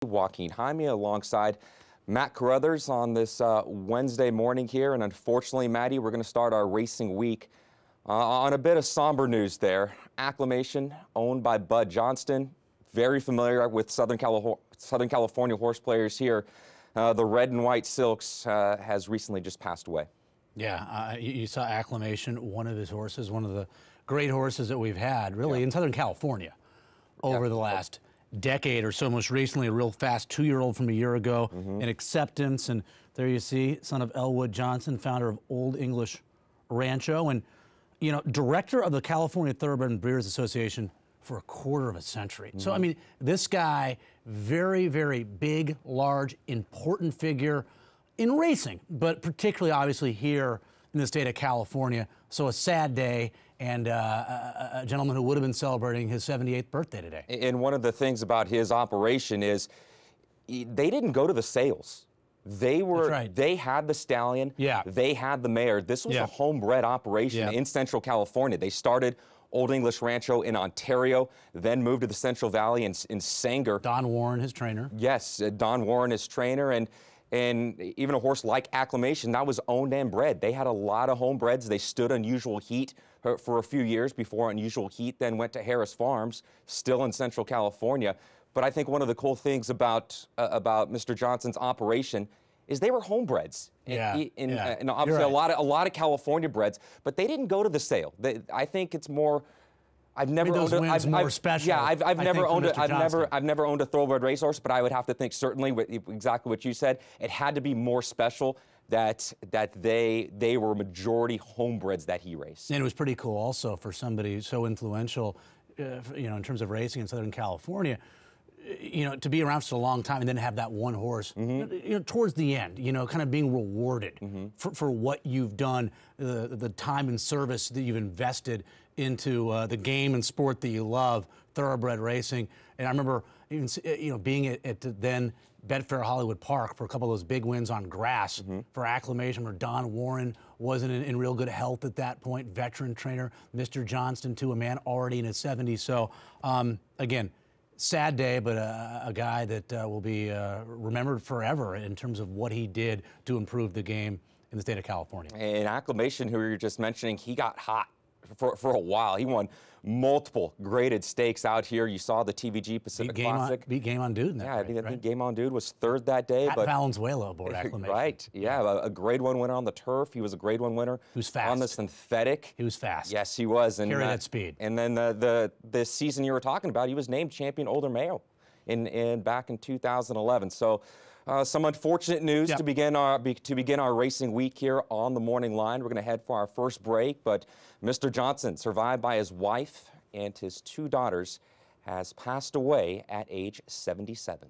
Joaquin Jaime alongside Matt Carruthers on this Wednesday morning here. And unfortunately, Maddie, we're going to start our racing week on a bit of somber news there. Acclamation, owned by Bud Johnston, very familiar with Southern California horse players here. The Red and White Silks has recently just passed away. Yeah, you saw Acclamation, one of his horses, one of the great horses that we've had, really, in Southern California over the last decade or so. Most recently, a real fast 2-year-old from a year ago, in Acceptance. And there you see, son of Elwood Johnston, founder of Old English Rancho, and, you know, director of the California Thoroughbred and Breeders Association for a quarter of a century. So, I mean, this guy, very, very big, large, important figure in racing, but particularly, obviously, here in the state of California. So a sad day, and a gentleman who would have been celebrating his 78th birthday today. And one of the things about his operation is they didn't go to the sales. They had the stallion. They had the mare. This was a homebred operation in Central California. They started Old English Rancho in Ontario, then moved to the Central Valley in Sanger. Don Warren, his trainer. Yes, Don Warren, his trainer, and even a horse like Acclamation, that was owned and bred. They had a lot of homebreds. They stood Unusual Heat for a few years before Unusual Heat then went to Harris Farms, still in Central California. But I think one of the cool things about Mr. Johnston's operation is they were homebreds. And obviously a lot of California breds, but they didn't go to the sale. I think it's more. I've never owned I've never owned a thoroughbred racehorse, but I would have to think certainly exactly what you said. It had to be more special that they were majority homebreds that he raced. And it was pretty cool also for somebody so influential, you know, in terms of racing in Southern California, you know, to be around for so a long time and then have that one horse, you know, towards the end, you know, kind of being rewarded for what you've done, the time and service that you've invested into the game and sport that you love, thoroughbred racing. And I remember even, you know, being at then Betfair Hollywood Park for a couple of those big wins on grass for Acclamation, where Don Warren wasn't in real good health at that point, veteran trainer, Mr. Johnston too, a man already in his 70s. So again, sad day, but a guy that will be remembered forever in terms of what he did to improve the game in the state of California. And Acclamation, who you were just mentioning, he got hot for a while. He won multiple graded stakes out here. You saw the TVG Pacific Classic. Beat Game On Dude in that I think Game On Dude was third that day. At Valenzuela aboard Acclamation. Right, a grade 1 winner on the turf. He was a grade 1 winner on the synthetic. He was fast. Yes, he was. And carry that speed. And then the season you were talking about, he was named champion older male back in 2011. So some unfortunate news to begin our racing week here on the morning line. We're going to head for our first break, but Mr. Johnston, survived by his wife and his 2 daughters, has passed away at age 77.